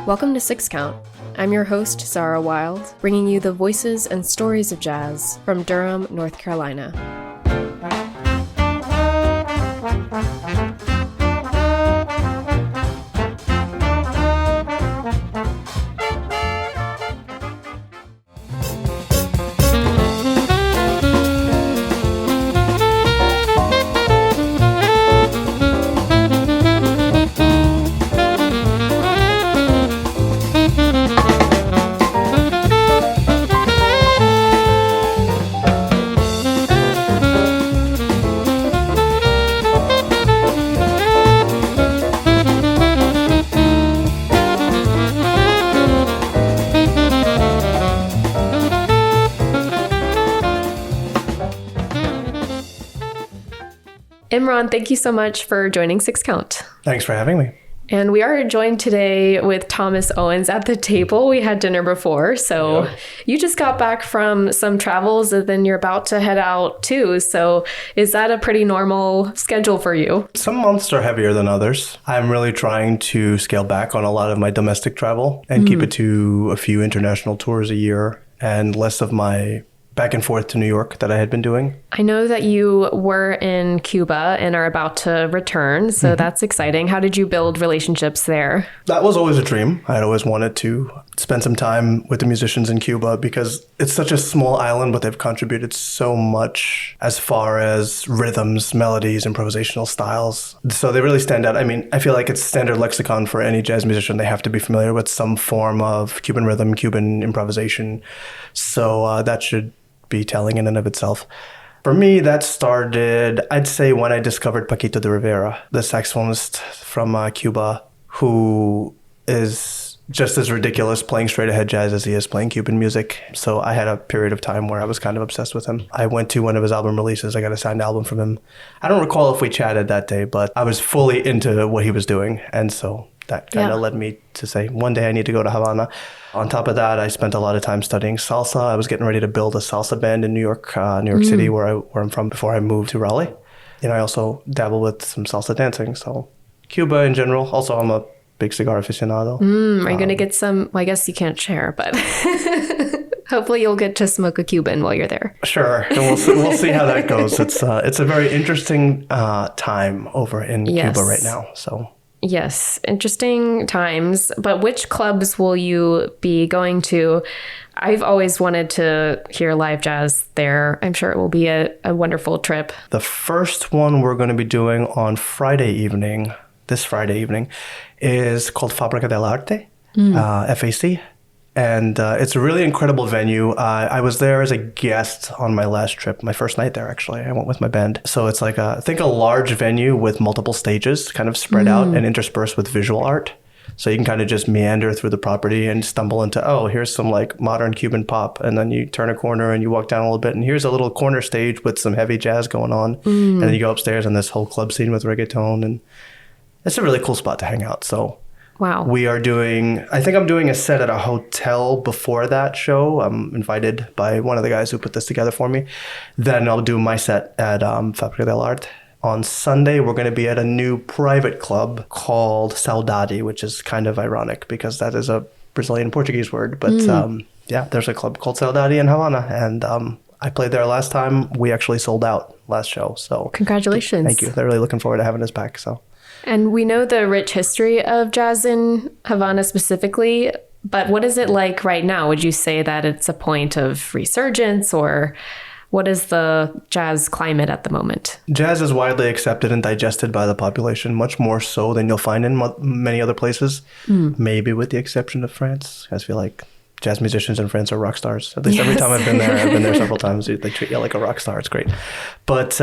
Welcome to Six Count. I'm your host, Zara Wild, bringing you the voices and stories of jazz from Durham, North Carolina. Imraan, thank you so much for joining Six Count. Thanks for having me. And we are joined today with Thomas Owens at the table. We had dinner before, so You just got back from some travels and then you're about to head out too. So is that a pretty normal schedule for you? Some months are heavier than others. I'm really trying to scale back on a lot of my domestic travel and keep it to a few international tours a year and less of my back and forth to New York that I had been doing. I know that you were in Cuba and are about to return, so that's exciting. How did you build relationships there? That was always a dream. I had always wanted to spend some time with the musicians in Cuba because it's such a small island, but they've contributed so much as far as rhythms, melodies, improvisational styles. So they really stand out. I mean, I feel like it's standard lexicon for any jazz musician. They have to be familiar with some form of Cuban rhythm, Cuban improvisation. So that should be telling in and of itself. For me, that started, I'd say, when I discovered Paquito de Rivera, the saxophonist from Cuba, who is just as ridiculous playing straight ahead jazz as he is playing Cuban music. So I had a period of time where I was kind of obsessed with him. I went to one of his album releases. I got a signed album from him. I don't recall if we chatted that day, but I was fully into what he was doing. And so that kind of led me to say, one day I need to go to Havana. On top of that, I spent a lot of time studying salsa. I was getting ready to build a salsa band in New York City, where I'm from, before I moved to Raleigh. And I also dabble with some salsa dancing. So Cuba in general. Also, I'm a big cigar aficionado. Are you going to get some? Well, I guess you can't share, but hopefully you'll get to smoke a Cuban while you're there. Sure. And we'll see how that goes. It's a very interesting time over in Cuba right now. So. Yes, interesting times. But which clubs will you be going to? I've always wanted to hear live jazz there. I'm sure it will be a wonderful trip. The first one we're going to be doing on this Friday evening, is called Fábrica del Arte, FAC. And it's a really incredible venue. I was there as a guest on my last trip, my first night there, actually. I went with my band. So it's like, I think a large venue with multiple stages kind of spread out and interspersed with visual art. So you can kind of just meander through the property and stumble into, here's some like modern Cuban pop. And then you turn a corner and you walk down a little bit and here's a little corner stage with some heavy jazz going on. And then you go upstairs and this whole club scene with reggaeton. And it's a really cool spot to hang out. So wow. I think I'm doing a set at a hotel before that show. I'm invited by one of the guys who put this together for me. Then I'll do my set at Fábrica del Arte. On Sunday, we're going to be at a new private club called Saudade, which is kind of ironic because that is a Brazilian Portuguese word. But there's a club called Saudade in Havana. And I played there last time. We actually sold out last show. So congratulations. Thank you. They're really looking forward to having us back. So. And we know the rich history of jazz in Havana specifically, but what is it like right now? Would you say that it's a point of resurgence, or what is the jazz climate at the moment? Jazz is widely accepted and digested by the population, much more so than you'll find in many other places, maybe with the exception of France. I feel like jazz musicians in France are rock stars. At least every time I've been there several times. They treat you like a rock star. It's great. But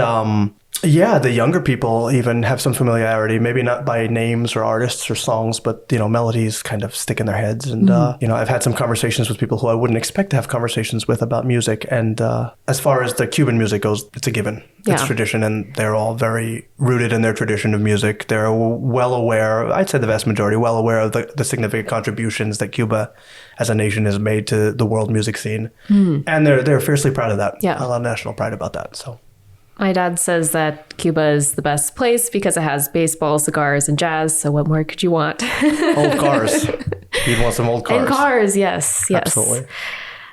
the younger people even have some familiarity, maybe not by names or artists or songs, but, melodies kind of stick in their heads. And, I've had some conversations with people who I wouldn't expect to have conversations with about music. And as far as the Cuban music goes, it's a given. It's tradition, and they're all very rooted in their tradition of music. They're well aware, I'd say the vast majority, well aware of the significant contributions that Cuba as a nation has made to the world music scene. And they're fiercely proud of that. Yeah. A lot of national pride about that. So. My dad says that Cuba is the best place because it has baseball, cigars, and jazz. So what more could you want? Old cars. You'd want some old cars. And cars, yes. Absolutely.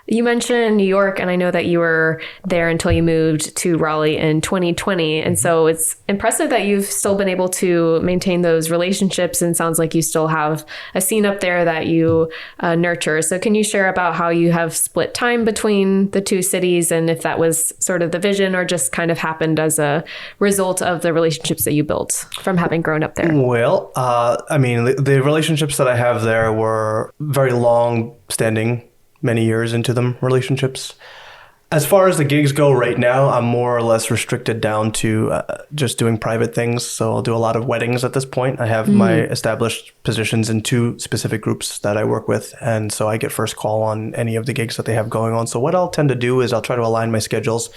You mentioned New York, and I know that you were there until you moved to Raleigh in 2020. And so it's impressive that you've still been able to maintain those relationships, and sounds like you still have a scene up there that you nurture. So can you share about how you have split time between the two cities, and if that was sort of the vision or just kind of happened as a result of the relationships that you built from having grown up there? Well, the relationships that I have there were very long-standing, many years into them relationships. As far as the gigs go right now, I'm more or less restricted down to just doing private things. So I'll do a lot of weddings at this point. I have my established positions in 2 specific groups that I work with. And so I get first call on any of the gigs that they have going on. So what I'll tend to do is I'll try to align my schedules.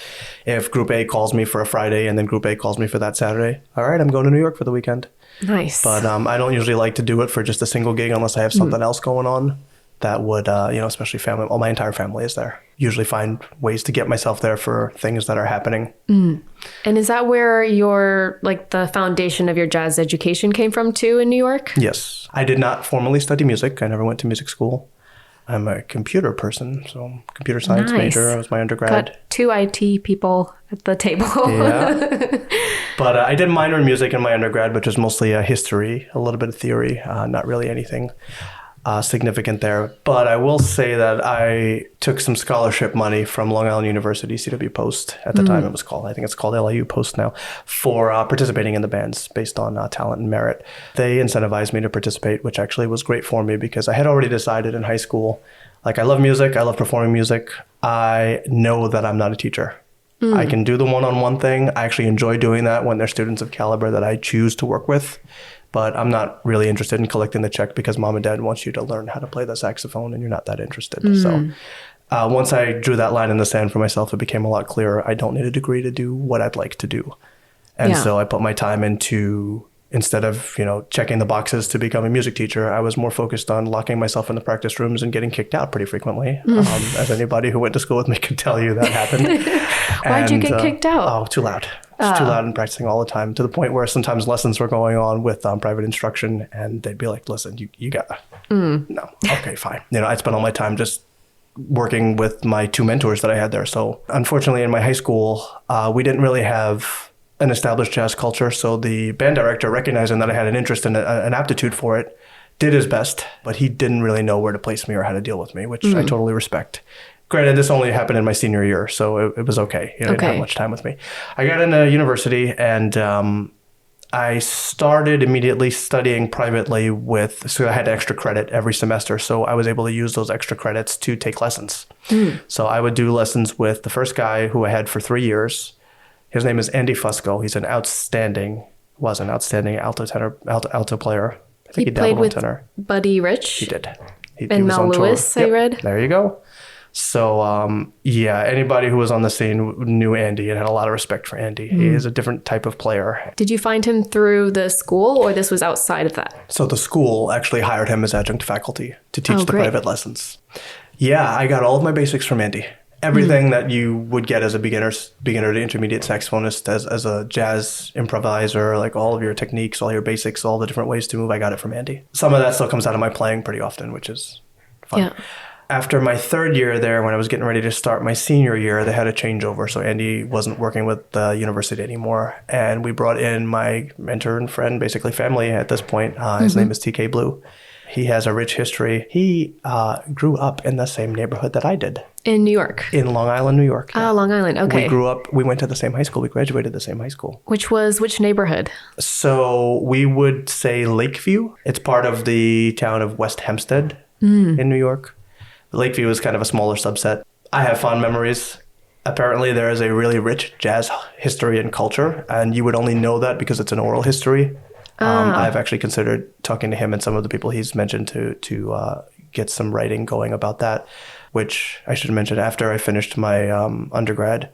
If Group A calls me for a Friday and then Group A calls me for that Saturday, all right, I'm going to New York for the weekend. Nice. But I don't usually like to do it for just a single gig unless I have something else going on. That would, especially family, my entire family is there. Usually find ways to get myself there for things that are happening. And is that where the foundation of your jazz education came from too in New York? Yes. I did not formally study music. I never went to music school. I'm a computer person, so computer science major. I was my undergrad. Got 2 IT people at the table. Yeah. But I did minor in music in my undergrad, which was mostly history, a little bit of theory, not really anything significant there. But I will say that I took some scholarship money from Long Island University, CW Post at the time it was called. I think it's called LIU Post now, for participating in the bands based on talent and merit. They incentivized me to participate, which actually was great for me because I had already decided in high school, I love music, I love performing music. I know that I'm not a teacher. I can do the one-on-one thing. I actually enjoy doing that when they're students of caliber that I choose to work with. But I'm not really interested in collecting the check because mom and dad wants you to learn how to play the saxophone and you're not that interested. So once I drew that line in the sand for myself, it became a lot clearer. I don't need a degree to do what I'd like to do. And so I put my time into, instead of, checking the boxes to become a music teacher, I was more focused on locking myself in the practice rooms and getting kicked out pretty frequently. As anybody who went to school with me could tell you, that happened. Why'd you get kicked out? Oh, too loud. It's too loud and practicing all the time, to the point where sometimes lessons were going on with private instruction and they'd be like, listen, you got no. Okay, fine. I spent all my time just working with my 2 mentors that I had there. So unfortunately in my high school, we didn't really have an established jazz culture. So the band director, recognizing that I had an interest and an aptitude for it, did his best, but he didn't really know where to place me or how to deal with me, which I totally respect. Granted, this only happened in my senior year, so it was okay. He didn't have much time with me. I got into university and I started immediately studying privately so I had extra credit every semester. So I was able to use those extra credits to take lessons. So I would do lessons with the first guy who I had for 3 years. His name is Andy Fusco. He's an outstanding alto player. I think he played with tenor. Buddy Rich. He did. And Mel Lewis, I read. There you go. So, anybody who was on the scene knew Andy and had a lot of respect for Andy. He is a different type of player. Did you find him through the school, or this was outside of that? So the school actually hired him as adjunct faculty to teach the private lessons. Yeah, I got all of my basics from Andy. Everything that you would get as a beginner to intermediate saxophonist, as a jazz improviser, like all of your techniques, all your basics, all the different ways to move, I got it from Andy. Some of that still comes out of my playing pretty often, which is fun. Yeah. After my 3rd year there, when I was getting ready to start my senior year, they had a changeover. So Andy wasn't working with the university anymore. And we brought in my mentor and friend, basically family at this point. His name is TK Blue. He has a rich history. He grew up in the same neighborhood that I did. In New York? In Long Island, New York. Yeah. Long Island. Okay. We went to the same high school. We graduated the same high school. Which neighborhood? So we would say Lakeview. It's part of the town of West Hempstead in New York. Lakeview is kind of a smaller subset. I have fond memories. Apparently, there is a really rich jazz history and culture, and you would only know that because it's an oral history. I've actually considered talking to him and some of the people he's mentioned to get some writing going about that, which I should mention after I finished my undergrad.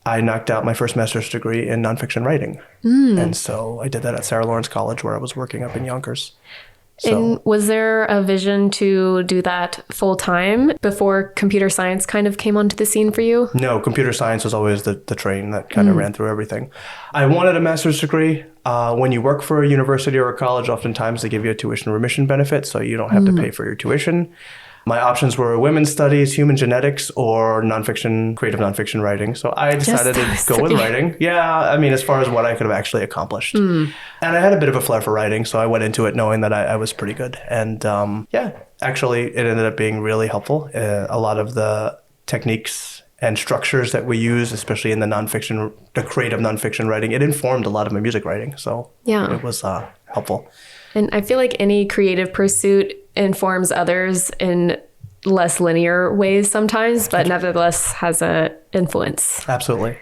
I knocked out my first master's degree in nonfiction writing. And so I did that at Sarah Lawrence College, where I was working up in Yonkers. So, And was there a vision to do that full time before computer science kind of came onto the scene for you? no, computer science was always the train that kind of ran through everything. I wanted a master's degree. When you work for a university or a college, oftentimes they give you a tuition remission benefit, so you don't have to pay for your tuition. My options were women's studies, human genetics, or nonfiction, creative nonfiction writing. So I decided to go with writing. Yeah, I mean, as far as what I could have actually accomplished. And I had a bit of a flair for writing, so I went into it knowing that I was pretty good. And actually, it ended up being really helpful. A lot of the techniques and structures that we use, especially in the creative nonfiction writing, it informed a lot of my music writing. So it was helpful. And I feel like any creative pursuit informs others in less linear ways sometimes, but nevertheless has a influence. Absolutely.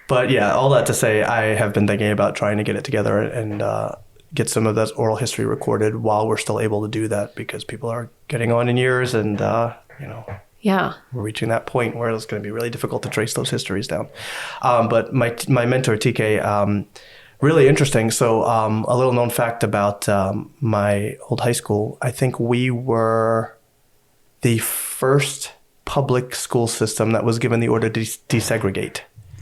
But yeah, all that to say, I have been thinking about trying to get it together and get some of that oral history recorded while we're still able to do that, because people are getting on in years and, we're reaching that point where it's going to be really difficult to trace those histories down. But my mentor, TK, really interesting. So a little known fact about my old high school, I think we were the first public school system that was given the order to desegregate.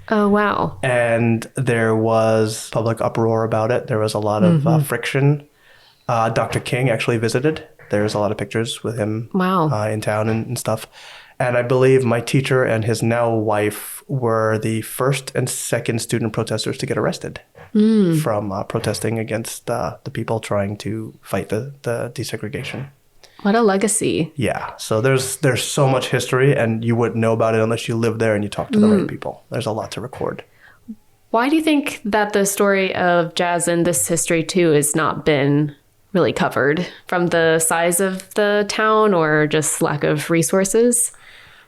Oh, wow. And there was public uproar about it. There was a lot of friction. Dr. King actually visited. There's a lot of pictures with him in town and stuff. And I believe my teacher and his now wife were the first and second student protesters to get arrested from protesting against the people trying to fight the desegregation. What a legacy. Yeah. So there's so much history, and you wouldn't know about it unless you lived there and you talked to the right people. There's a lot to record. Why do you think that the story of jazz in this history too has not been really covered? From the size of the town or just lack of resources?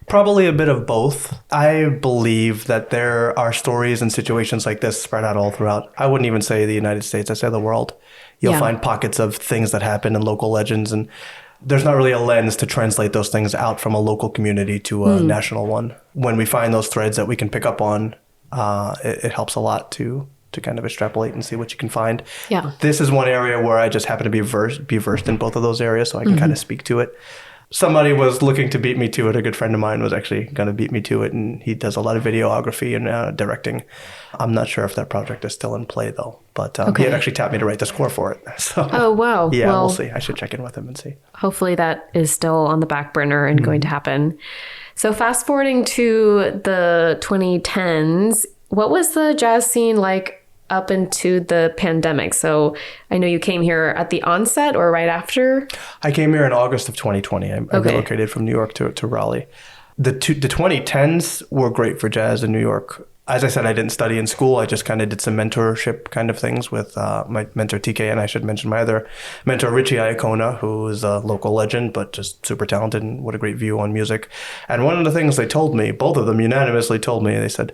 Probably a bit of both. I believe that there are stories and situations like this spread out all throughout. I wouldn't even say the United States, I'd say the world. You'll find pockets of things that happen in local legends, and there's not really a lens to translate those things out from a local community to a national one. When we find those threads that we can pick up on, it helps a lot to kind of extrapolate and see what you can find. Yeah. This is one area where I just happen to be versed in both of those areas, so I can kind of speak to it. Somebody was looking to beat me to it. A good friend of mine was actually going to beat me to it, and he does a lot of videography and directing. I'm not sure if that project is still in play, though. But he had actually tapped me to write the score for it. So, oh, wow. Yeah, we'll see. I should check in with him and see. Hopefully that is still on the back burner and going to happen. So fast forwarding to the 2010s, what was the jazz scene like up into the pandemic? So I know you came here at the onset or right after? I came here in August of 2020. I relocated from New York to Raleigh. The 2010s were great for jazz in New York. As I said, I didn't study in school. I just kind of did some mentorship kind of things with my mentor, TK, and I should mention my other mentor, Richie Iacona, who is a local legend, but just super talented and what a great view on music. And one of the things they told me, both of them unanimously told me, they said,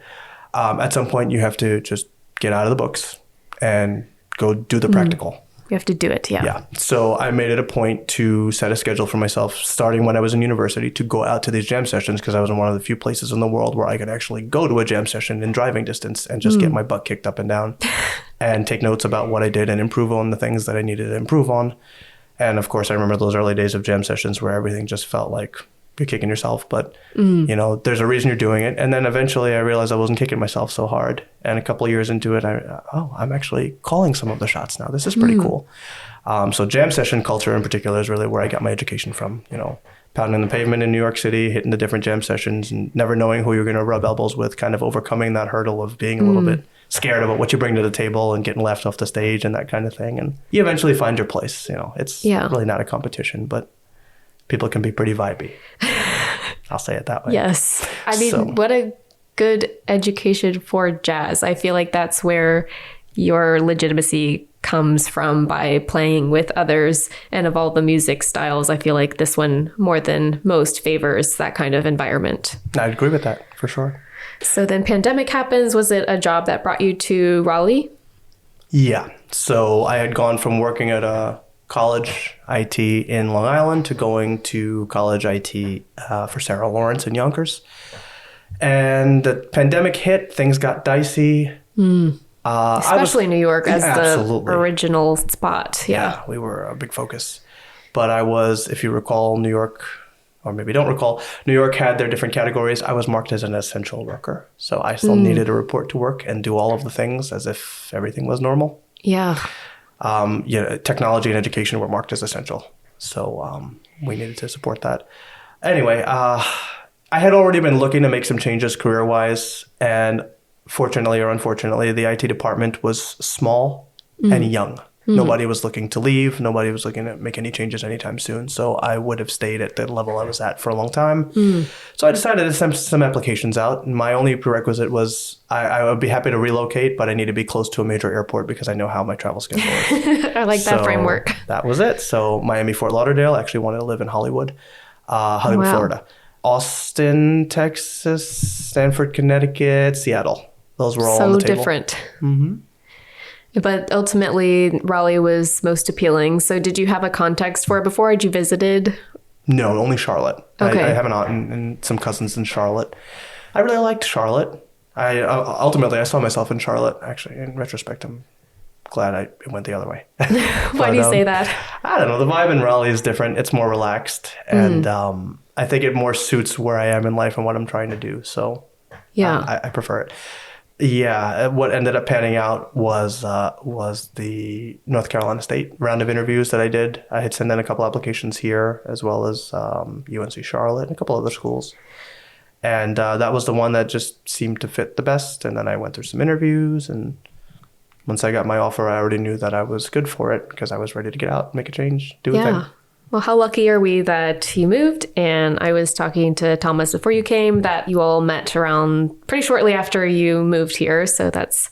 at some point you have to just get out of the books and go do the practical. You have to do it, yeah. Yeah. So I made it a point to set a schedule for myself, starting when I was in university, to go out to these jam sessions, because I was in one of the few places in the world where I could actually go to a jam session in driving distance and just get my butt kicked up and down and take notes about what I did and improve on the things that I needed to improve on. And of course, I remember those early days of jam sessions where everything just felt like you're kicking yourself, but there's a reason you're doing it. And then eventually I realized I wasn't kicking myself so hard. And a couple of years into it, I'm actually calling some of the shots now. This is pretty cool. So jam session culture in particular is really where I got my education from, pounding the pavement in New York City, hitting the different jam sessions and never knowing who you're going to rub elbows with, kind of overcoming that hurdle of being a little bit scared about what you bring to the table and getting left off the stage and that kind of thing. And you eventually find your place. It's really not a competition, but people can be pretty vibey. I'll say it that way. Yes. I mean, what a good education for jazz. I feel like that's where your legitimacy comes from, by playing with others. And of all the music styles, I feel like this one more than most favors that kind of environment. I agree with that for sure. So then pandemic happens. Was it a job that brought you to Raleigh? Yeah. So I had gone from working at a college IT in Long Island to going to college IT for Sarah Lawrence in Yonkers. And the pandemic hit, things got dicey. Especially New York as absolutely. the original spot. Yeah. We were a big focus. But I was, if you recall, New York, or maybe don't recall, New York had their different categories. I was marked as an essential worker. So I still needed to report to work and do all of the things as if everything was normal. Yeah. Technology and education were marked as essential. So we needed to support that. Anyway, I had already been looking to make some changes career-wise. And fortunately or unfortunately, the IT department was small and young. Nobody was looking to leave. Nobody was looking to make any changes anytime soon. So I would have stayed at the level I was at for a long time. So I decided to send some applications out. And my only prerequisite was I would be happy to relocate, but I need to be close to a major airport because I know how my travel schedule is. I like that framework. That was it. So Miami, Fort Lauderdale. Actually wanted to live in Hollywood, Florida. Austin, Texas, Stanford, Connecticut, Seattle. Those were all on the table. So different. But ultimately, Raleigh was most appealing. So did you have a context for it before? Had you visited? No, only Charlotte. Okay. I have an aunt and some cousins in Charlotte. I really liked Charlotte. Ultimately, I saw myself in Charlotte. Actually, in retrospect, I'm glad it went the other way. Why do you say that? I don't know. The vibe in Raleigh is different. It's more relaxed. And I think it more suits where I am in life and what I'm trying to do. So yeah, I prefer it. Yeah, what ended up panning out was the North Carolina State round of interviews that I did. I had sent in a couple applications here, as well as UNC Charlotte and a couple other schools. And that was the one that just seemed to fit the best. And then I went through some interviews. And once I got my offer, I already knew that I was good for it because I was ready to get out, make a change, do a thing. Well, how lucky are we that you moved? And I was talking to Thomas before you came that you all met around pretty shortly after you moved here. So that's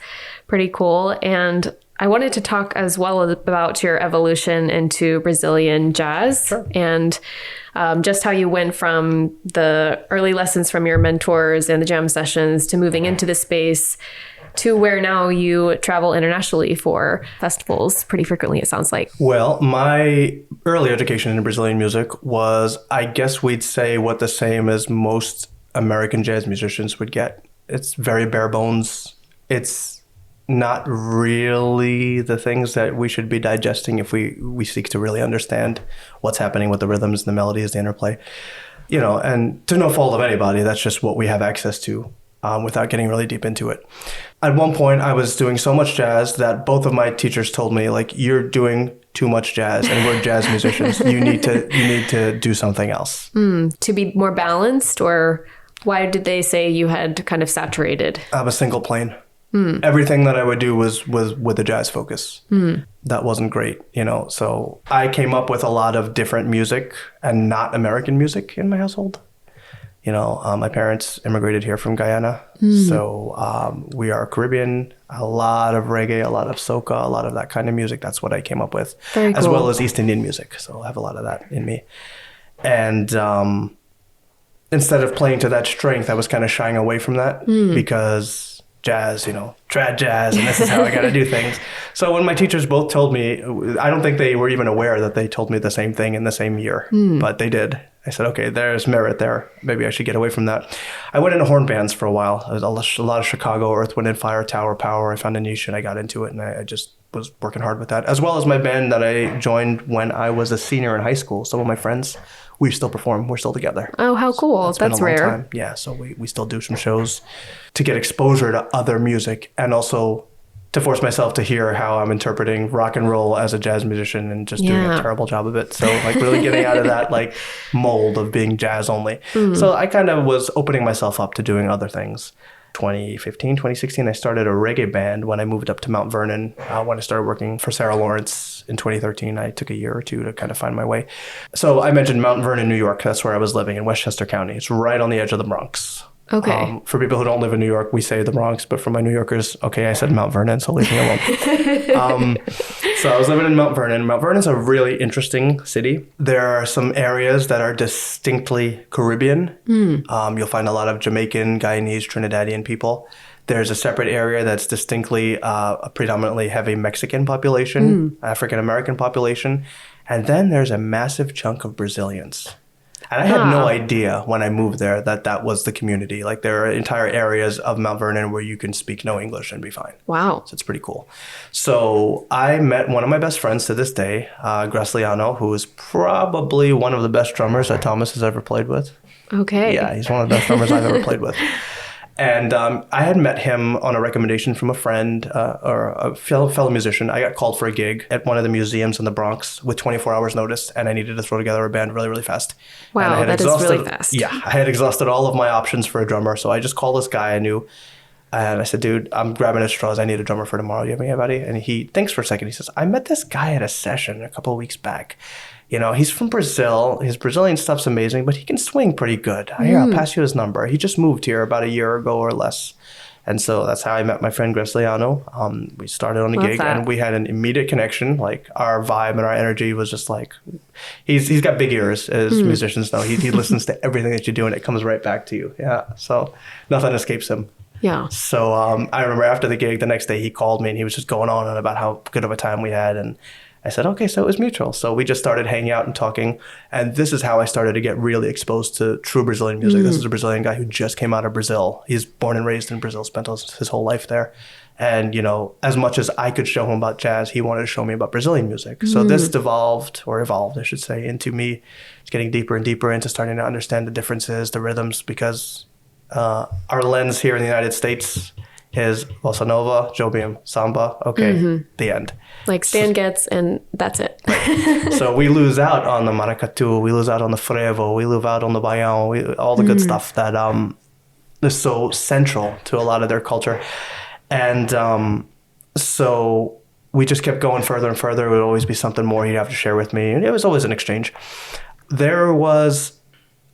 pretty cool. And I wanted to talk as well about your evolution into Brazilian jazz. Sure. And just how you went from the early lessons from your mentors and the jam sessions to moving into the space to where now you travel internationally for festivals pretty frequently, it sounds like. Well, my early education in Brazilian music was, I guess we'd say, what the same as most American jazz musicians would get. It's very bare bones. It's not really the things that we should be digesting if we seek to really understand what's happening with the rhythms, the melodies, the interplay. And to no fault of anybody, that's just what we have access to. Without getting really deep into it. At one point, I was doing so much jazz that both of my teachers told me, like, you're doing too much jazz and we're jazz musicians. You need to do something else. To be more balanced, or why did they say you had kind of saturated? I was single plane. Everything that I would do was with a jazz focus. That wasn't great, So I came up with a lot of different music and not American music in my household. My parents immigrated here from Guyana, so we are Caribbean, a lot of reggae, a lot of soca, a lot of that kind of music. That's what I came up with, Very cool. As well as East Indian music. So I have a lot of that in me. And instead of playing to that strength, I was kind of shying away from that because jazz, trad jazz, and this is how I got to do things. So when my teachers both told me, I don't think they were even aware that they told me the same thing in the same year, but they did. I said, okay, there's merit there. Maybe I should get away from that. I went into horn bands for a while. There was a lot of Chicago, Earth, Wind & Fire, Tower Power. I found a niche and I got into it, and I just was working hard with that, as well as my band that I joined when I was a senior in high school. Some of my friends, we still perform. We're still together. Oh, how cool. That's been a long rare. time. Yeah, so we still do some shows to get exposure to other music and also to force myself to hear how I'm interpreting rock and roll as a jazz musician and just doing a terrible job of it. So really getting out of that mold of being jazz only. So I kind of was opening myself up to doing other things. 2015, 2016, I started a reggae band when I moved up to Mount Vernon. When I started working for Sarah Lawrence in 2013, I took a year or two to kind of find my way. So I mentioned Mount Vernon, New York. That's where I was living in Westchester County. It's right on the edge of the Bronx. Okay. For people who don't live in New York, we say the Bronx, but for my New Yorkers, okay, I said Mount Vernon, so leave me alone. So I was living in Mount Vernon. Mount Vernon's a really interesting city. There are some areas that are distinctly Caribbean. You'll find a lot of Jamaican, Guyanese, Trinidadian people. There's a separate area that's distinctly a predominantly heavy Mexican population, African-American population. And then there's a massive chunk of Brazilians. And I had no idea when I moved there that that was the community. Like there are entire areas of Mount Vernon where you can speak no English and be fine. Wow. So it's pretty cool. So I met one of my best friends to this day, Graciliano, who is probably one of the best drummers that Thomas has ever played with. Okay. Yeah, he's one of the best drummers I've ever played with. And I had met him on a recommendation from a friend or a fellow musician. I got called for a gig at one of the museums in the Bronx with 24 hours notice, and I needed to throw together a band really, really fast. Wow, that is really fast. Yeah, I had exhausted all of my options for a drummer, so I just called this guy I knew, and I said, dude, I'm grabbing at straws. I need a drummer for tomorrow. You have anybody? And he thinks for a second. He says, I met this guy at a session a couple of weeks back. You know, he's from Brazil. His Brazilian stuff's amazing, but he can swing pretty good. Here, I'll pass you his number. He just moved here about a year ago or less. And so that's how I met my friend Graciliano. We started on the gig and we had an immediate connection. Like our vibe and our energy was just like, he's got big ears, as musicians know. He listens to everything that you do and it comes right back to you. Yeah. So nothing escapes him. Yeah. So I remember after the gig, the next day he called me and he was just going on about how good of a time we had. And I said, okay, so it was mutual. So we just started hanging out and talking. And this is how I started to get really exposed to true Brazilian music. This is a Brazilian guy who just came out of Brazil. He's born and raised in Brazil, spent his whole life there. And, you know, as much as I could show him about jazz, he wanted to show me about Brazilian music. So this evolved, I should say, into me getting deeper and deeper into starting to understand the differences, the rhythms, because our lens here in the United States is bossa nova, jobium, samba. Okay, the end. Like Stan Getz, and that's it. So we lose out on the maracatu, we lose out on the frevo, we lose out on the baião, all the good stuff that is so central to a lot of their culture. And so we just kept going further and further. It would always be something more he'd have to share with me. And it was always an exchange. There was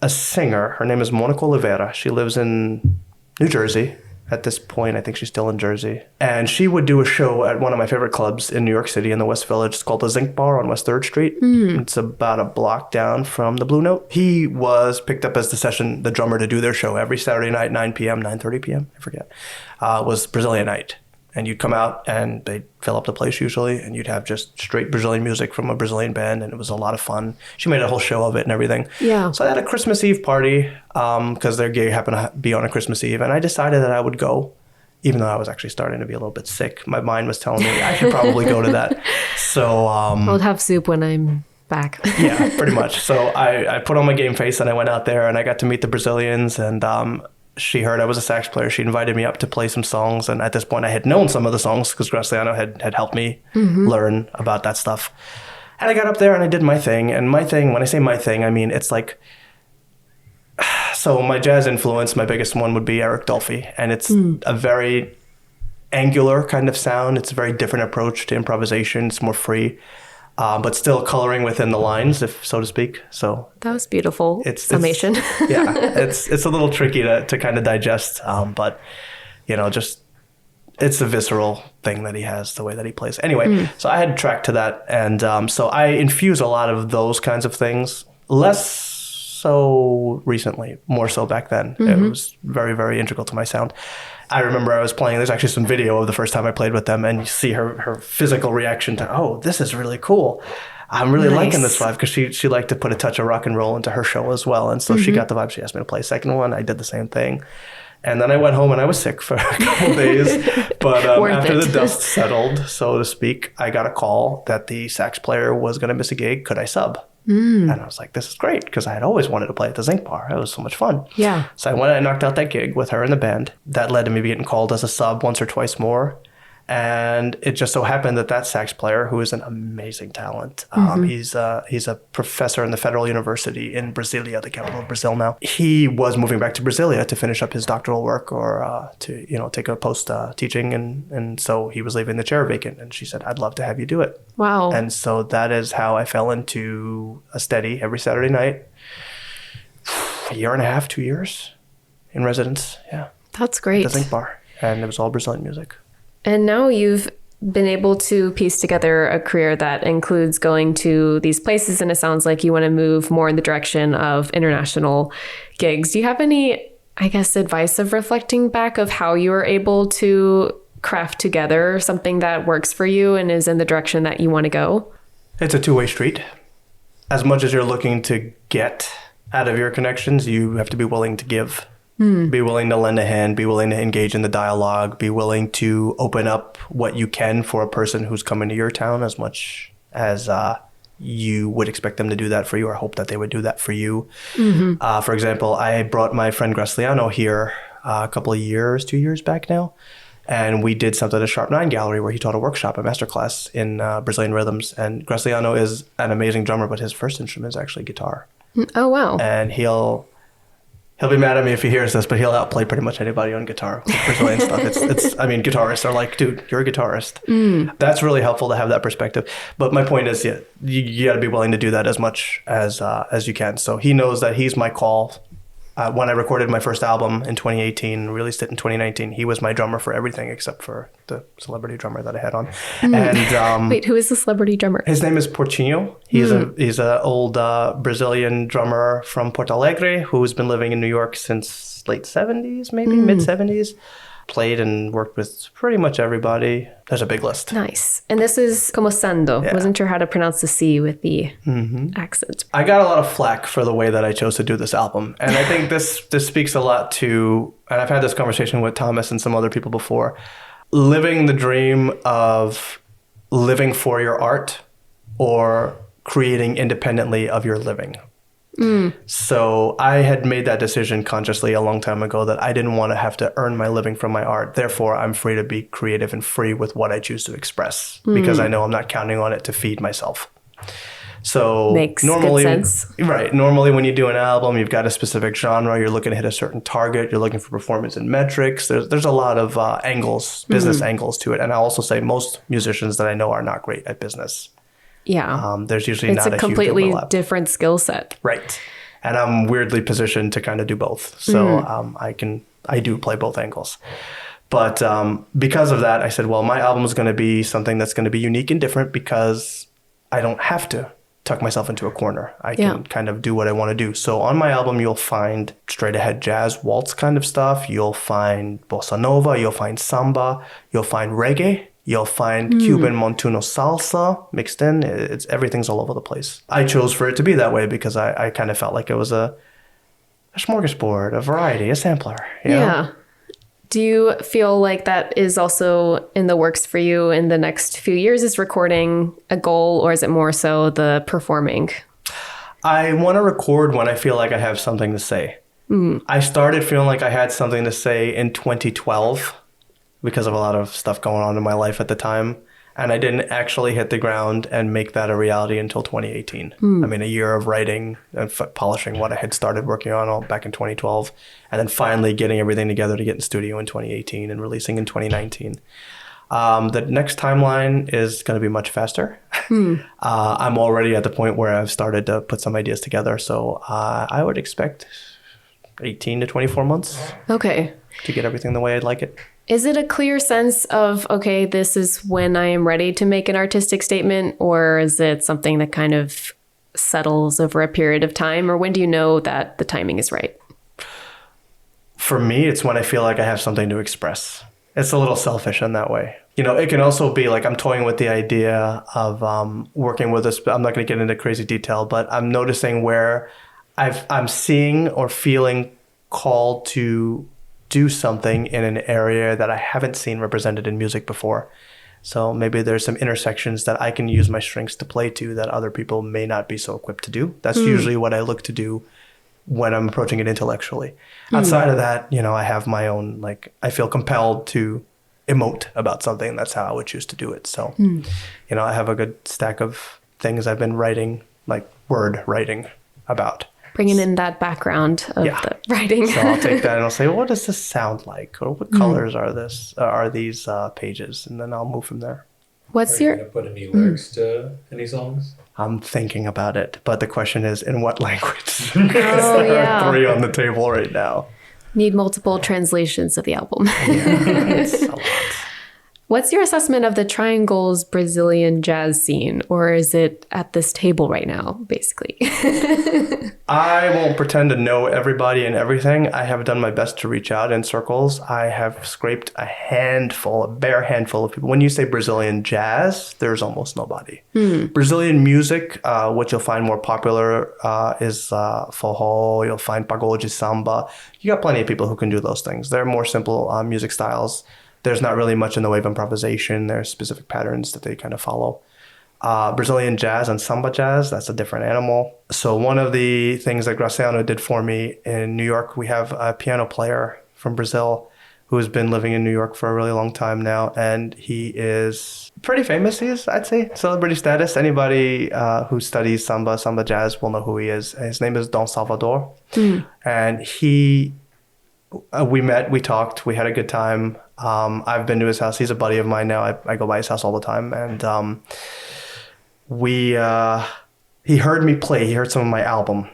a singer. Her name is Monica Oliveira. She lives in New Jersey. At this point, I think she's still in Jersey. And she would do a show at one of my favorite clubs in New York City in the West Village. It's called the Zinc Bar on West 3rd Street. It's about a block down from the Blue Note. He was picked up as the drummer to do their show every Saturday night, 9 p.m., 9:30 p.m., I forget, was Brazilian night. And you'd come out and they'd fill up the place usually, and you'd have just straight Brazilian music from a Brazilian band, and it was a lot of fun. She made a whole show of it and everything. Yeah. So I had a Christmas Eve party because their gig happened to be on a Christmas Eve, and I decided that I would go, even though I was actually starting to be a little bit sick. My mind was telling me I should probably go to that. So I'll have soup when I'm back. Yeah, pretty much. So I put on my game face and I went out there and I got to meet the Brazilians, and she heard I was a sax player. She invited me up to play some songs. And at this point, I had known some of the songs because Graciliano had helped me learn about that stuff. And I got up there and I did my thing. And my thing, when I say my thing, I mean, it's like, so my jazz influence, my biggest one would be Eric Dolphy. And it's a very angular kind of sound. It's a very different approach to improvisation. It's more free. But still coloring within the lines, if so to speak. So that was beautiful. Summation. Yeah, it's a little tricky to kind of digest, but you know, just it's a visceral thing that he has, the way that he plays. Anyway, so I had tracked to that, and so I infuse a lot of those kinds of things. Less so recently, more so back then. It was very, very integral to my sound. I remember I was playing, there's actually some video of the first time I played with them, and you see her physical reaction to, oh, this is really cool. I'm really liking this vibe, because she liked to put a touch of rock and roll into her show as well. And so she got the vibe. She asked me to play a second one. I did the same thing. And then I went home and I was sick for a couple of days. But after the dust settled, so to speak, I got a call that the sax player was going to miss a gig. Could I sub? And I was like, this is great, because I had always wanted to play at the Zinc Bar. It was so much fun. Yeah. So I went and I knocked out that gig with her in the band. That led to me getting called as a sub once or twice more. And it just so happened that sax player, who is an amazing talent, he's a professor in the Federal University in Brasilia, the capital of Brazil now. He was moving back to Brasilia to finish up his doctoral work or to take a post teaching, and so he was leaving the chair vacant. And she said, "I'd love to have you do it." Wow! And so that is how I fell into a steady every Saturday night. A year and a half, 2 years in residence. Yeah, that's great. At the Zinc Bar, and it was all Brazilian music. And now you've been able to piece together a career that includes going to these places, and it sounds like you want to move more in the direction of international gigs. Do you have any, I guess, advice of reflecting back of how you were able to craft together something that works for you and is in the direction that you want to go? It's a two-way street. As much as you're looking to get out of your connections, you have to be willing to give. Be willing to lend a hand, be willing to engage in the dialogue, be willing to open up what you can for a person who's coming to your town as much as you would expect them to do that for you or hope that they would do that for you. For example, I brought my friend Graciliano here a couple of years, 2 years back now, and we did something at a Sharp 9 gallery where he taught a workshop, a masterclass in Brazilian rhythms. And Graciliano is an amazing drummer, but his first instrument is actually guitar. Oh, wow. And he'll be mad at me if he hears this, but he'll outplay pretty much anybody on guitar with Brazilian stuff. I mean, guitarists are like, dude, you're a guitarist. That's really helpful to have that perspective. But my point is, yeah, you got to be willing to do that as much as you can. So he knows that he's my call. When I recorded my first album in 2018, released it in 2019, he was my drummer for everything except for the celebrity drummer that I had on. And wait, who is the celebrity drummer? His name is Portinho. He's an old Brazilian drummer from Porto Alegre who's been living in New York since late 70s, maybe mid 70s. Played and worked with pretty much everybody. There's a big list. Nice. And this is Começando. Yeah. Wasn't sure how to pronounce the C with the accent. I got a lot of flack for the way that I chose to do this album. And I think this speaks a lot to, and I've had this conversation with Thomas and some other people before, living the dream of living for your art or creating independently of your living. So I had made that decision consciously a long time ago that I didn't want to have to earn my living from my art. Therefore, I'm free to be creative and free with what I choose to express because I know I'm not counting on it to feed myself. So makes normally, good sense. Right. Normally, when you do an album, you've got a specific genre. You're looking to hit a certain target. You're looking for performance and metrics. There's a lot of angles, business angles to it. And I also say most musicians that I know are not great at business. Yeah. There's usually it's not a completely huge overlap. Different skill set. Right. And I'm weirdly positioned to kind of do both. So I do play both angles. But because of that, I said, well, my album is going to be something that's going to be unique and different because I don't have to tuck myself into a corner. I can kind of do what I want to do. So on my album, you'll find straight ahead jazz, waltz kind of stuff. You'll find bossa nova. You'll find samba. You'll find reggae. You'll find Cuban montuno salsa mixed in. Everything's all over the place. I chose for it to be that way because I kind of felt like it was a smorgasbord, a variety, a sampler. You know? Do you feel like that is also in the works for you in the next few years? Is recording a goal, or is it more so the performing? I want to record when I feel like I have something to say. I started feeling like I had something to say in 2012. Because of a lot of stuff going on in my life at the time. And I didn't actually hit the ground and make that a reality until 2018. I mean, a year of writing and polishing what I had started working on all back in 2012. And then finally getting everything together to get in studio in 2018 and releasing in 2019. The next timeline is going to be much faster. I'm already at the point where I've started to put some ideas together. So I would expect 18 to 24 months. Okay. To get everything the way I'd like it. Is it a clear sense of, okay, this is when I am ready to make an artistic statement, or is it something that kind of settles over a period of time, or when do you know that the timing is right? For me, it's when I feel like I have something to express. It's a little selfish in that way. You know, it can also be like I'm toying with the idea of working with this. I'm not going to get into crazy detail, but I'm noticing where I'm seeing or feeling called to do something in an area that I haven't seen represented in music before. So maybe there's some intersections that I can use my strengths to play to that other people may not be so equipped to do. That's usually what I look to do when I'm approaching it intellectually. Outside of that, you know, I have my own, like, I feel compelled to emote about something. That's how I would choose to do it. So, you know, I have a good stack of things I've been writing, like word writing about. Bringing in that background of the writing. So I'll take that and I'll say, well, what does this sound like? Or what colors are these pages? And then I'll move from there. What's Are you going to put any lyrics to any songs? I'm thinking about it. But the question is, in what language? There are 3 on the table right now. Need multiple translations of the album. Yeah, it's a lot. What's your assessment of the Triangle's Brazilian jazz scene, or is it at this table right now, basically? I won't pretend to know everybody and everything. I have done my best to reach out in circles. I have scraped a bare handful of people. When you say Brazilian jazz, there's almost nobody. Brazilian music, what you'll find more popular is forró. You'll find pagode, samba. You got plenty of people who can do those things. They're more simple music styles. There's not really much in the way of improvisation. There's specific patterns that they kind of follow. Brazilian jazz and samba jazz, that's a different animal. So one of the things that Graciano did for me in New York, we have a piano player from Brazil who has been living in New York for a really long time now. And he is pretty famous. He is, I'd say, celebrity status. Anybody who studies samba jazz will know who he is. His name is Dom Salvador. And we met, we talked, we had a good time. I've been to his house. He's a buddy of mine now. I go by his house all the time. And he heard me play. He heard some of my album.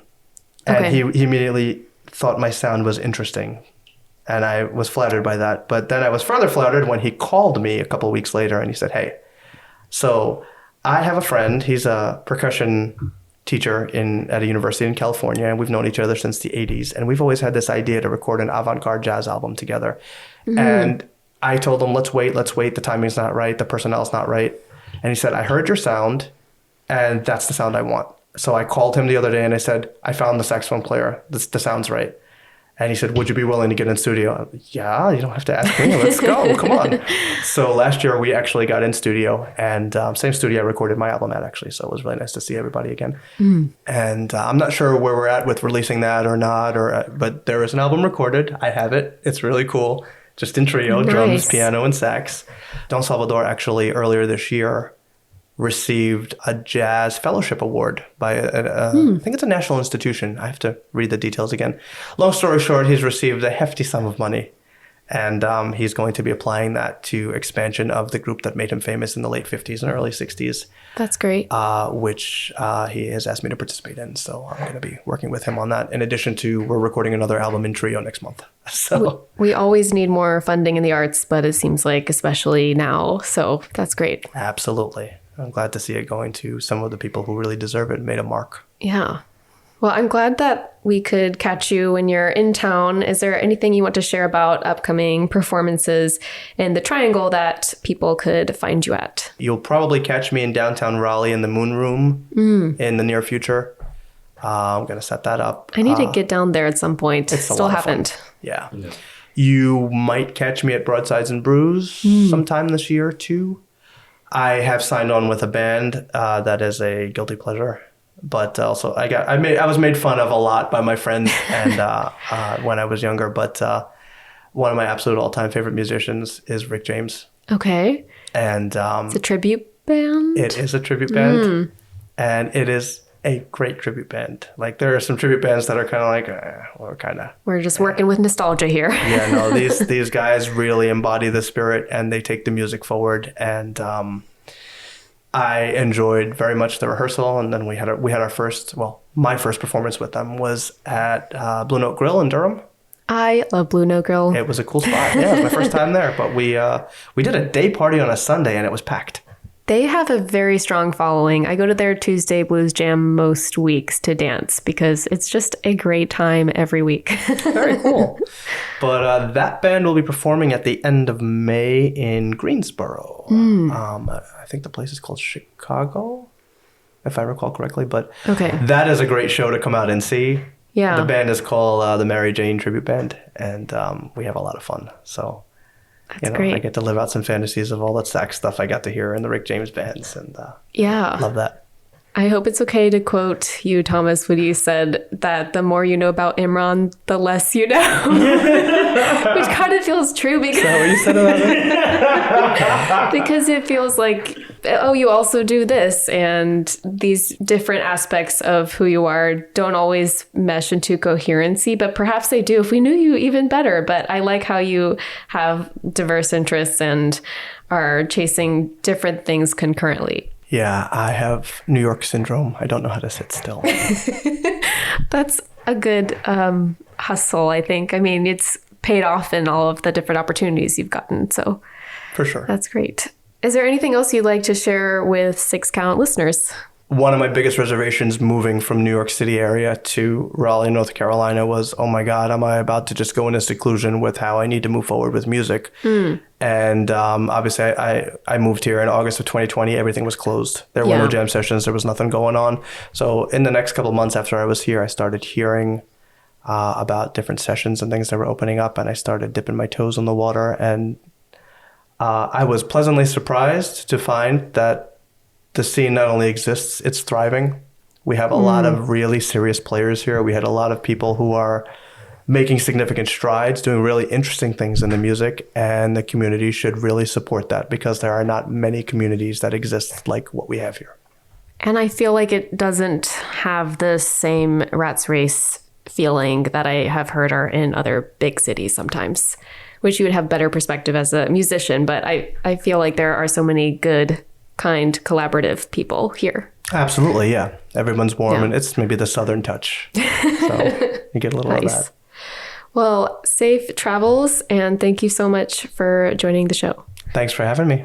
And he immediately thought my sound was interesting. And I was flattered by that. But then I was further flattered when he called me a couple of weeks later and he said, hey, so I have a friend. He's a percussion teacher at a university in California, and we've known each other since the 80s. And we've always had this idea to record an avant-garde jazz album together. And I told him, let's wait. The timing's not right. The personnel's not right. And he said, I heard your sound, and that's the sound I want. So I called him the other day and I said, I found the saxophone player. The sound's right. And he said, would you be willing to get in studio? Yeah, you don't have to ask me. Let's go. Come on. So last year we actually got in studio, and same studio I recorded my album at, actually. So it was really nice to see everybody again. And I'm not sure where we're at with releasing that or not, but there is an album recorded. I have it. It's really cool. Just in trio, drums, piano, and sax. Don Salvador actually earlier this year received a jazz fellowship award by I think it's a national institution. I have to read the details again. Long story short, he's received a hefty sum of money, and he's going to be applying that to expansion of the group that made him famous in the late 50s and early 60s. That's great. Which he has asked me to participate in. So I'm going to be working with him on that. In addition to, we're recording another album in trio next month. So we always need more funding in the arts, but it seems like especially now. So that's great. Absolutely. I'm glad to see it going to some of the people who really deserve it and made a mark. Yeah. Well, I'm glad that we could catch you when you're in town. Is there anything you want to share about upcoming performances in the Triangle that people could find you at? You'll probably catch me in downtown Raleigh in the Moon Room in the near future. I'm going to set that up. I need to get down there at some point. It still haven't. Yeah. You might catch me at Broadsides and Brews sometime this year, too. I have signed on with a band that is a guilty pleasure, but also I was made fun of a lot by my friends and when I was younger. But one of my absolute all-time favorite musicians is Rick James. Okay, and it's a tribute band. It is a tribute band, and it is a great tribute band. Like, there are some tribute bands that are kind of like, we're just working with nostalgia here. Yeah, no, these guys really embody the spirit, and they take the music forward. And I enjoyed very much the rehearsal. And then we had our first, my first performance with them was at Blue Note Grill in Durham. I love Blue Note Grill. It was a cool spot. Yeah, it was my first time there. But we did a day party on a Sunday, and it was packed. They have a very strong following. I go to their Tuesday Blues Jam most weeks to dance because it's just a great time every week. Very cool. But that band will be performing at the end of May in Greensboro. I think the place is called Chicago, if I recall correctly. But that is a great show to come out and see. Yeah. The band is called the Mary Jane Tribute Band, and we have a lot of fun. So... That's great. I get to live out some fantasies of all that sax stuff I got to hear in the Rick James bands, and love that. I hope it's okay to quote you, Thomas, when you said that the more you know about Imraan, the less you know. Which kind of feels true because... Is that what you said about it? Because it feels like, oh, you also do this, and these different aspects of who you are don't always mesh into coherency, but perhaps they do if we knew you even better. But I like how you have diverse interests and are chasing different things concurrently. Yeah, I have New York syndrome. I don't know how to sit still. That's a good hustle, I think. I mean, it's paid off in all of the different opportunities you've gotten. So For sure. That's great. Is there anything else you'd like to share with Six Count listeners? One of my biggest reservations moving from New York City area to Raleigh, North Carolina was, oh my God, am I about to just go into seclusion with how I need to move forward with music? And obviously I moved here in August of 2020. Everything was closed. There were no jam sessions. There was nothing going on. So in the next couple of months after I was here, I started hearing about different sessions and things that were opening up. And I started dipping my toes in the water. And I was pleasantly surprised to find that the scene not only exists, it's thriving. We have a lot of really serious players here. We had a lot of people who are making significant strides, doing really interesting things in the music, and the community should really support that because there are not many communities that exist like what we have here. And I feel like it doesn't have the same rat's race feeling that I have heard are in other big cities sometimes, which you would have better perspective as a musician. But I feel like there are so many good, kind, collaborative people here. Absolutely, yeah. Everyone's warm, and it's maybe the southern touch. So you get a little of that. Well, safe travels, and thank you so much for joining the show. Thanks for having me.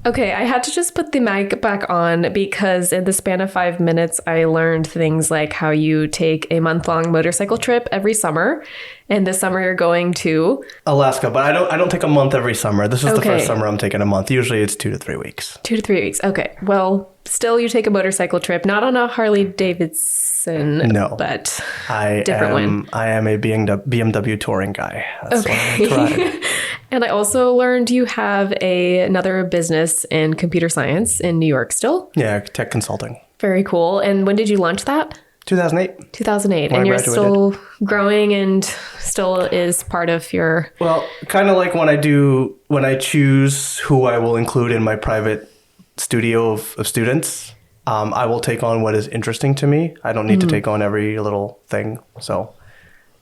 Okay, I had to just put the mic back on because in the span of 5 minutes, I learned things like how you take a month-long motorcycle trip every summer. And this summer you're going to Alaska, but I don't take a month every summer. This is the first summer I'm taking a month. Usually it's 2 to 3 weeks. 2 to 3 weeks. Okay. Well, still you take a motorcycle trip, not on a Harley Davidson, but different one. I am a BMW touring guy. That's what I tried. And I also learned you have another business in computer science in New York still. Yeah, tech consulting. Very cool. And when did you launch that? 2008. 2008. And you're still growing and still is part of your... Well, kind of like when I choose who I will include in my private studio of students, I will take on what is interesting to me. I don't need to take on every little thing. So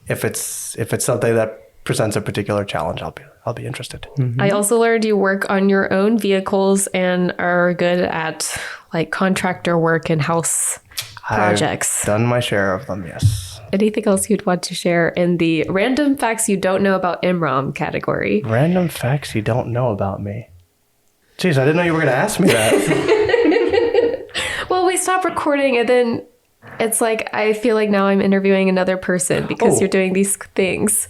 if it's something that presents a particular challenge, I'll be interested. I also learned you work on your own vehicles and are good at like contractor work and house projects. I've done my share of them, yes. Anything else you'd want to share in the random facts you don't know about Imraan category? Random facts you don't know about me. Jeez, I didn't know you were going to ask me that. Well, we stopped recording and then it's like I feel like now I'm interviewing another person because you're doing these things.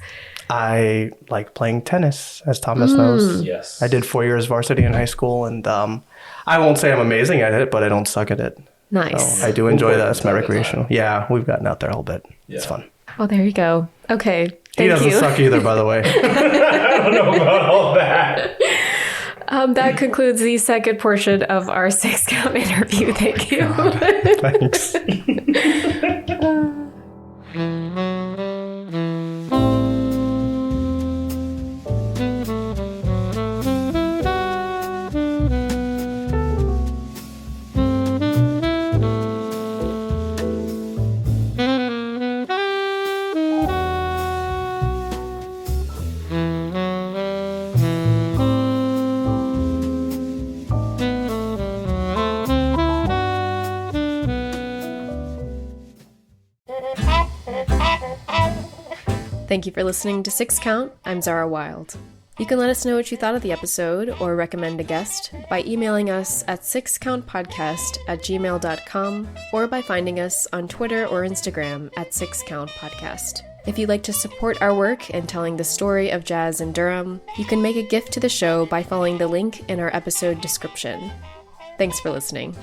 I like playing tennis, as Thomas knows. Yes. I did 4 years varsity in high school, and I won't say I'm amazing at it, but I don't suck at it. Nice. So I do enjoy that as my recreational. Yeah, we've gotten out there a little bit. Yeah. It's fun. Well, there you go. Okay. Thank you. He doesn't suck either, by the way. I don't know about all that. That concludes the second portion of our 6 Count interview. Thank you. Thanks. Thank you for listening to 6 Count. I'm Zara Wild. You can let us know what you thought of the episode or recommend a guest by emailing us at 6countpodcast@gmail.com or by finding us on Twitter or Instagram at 6countpodcast. If you'd like to support our work in telling the story of jazz in Durham, you can make a gift to the show by following the link in our episode description. Thanks for listening.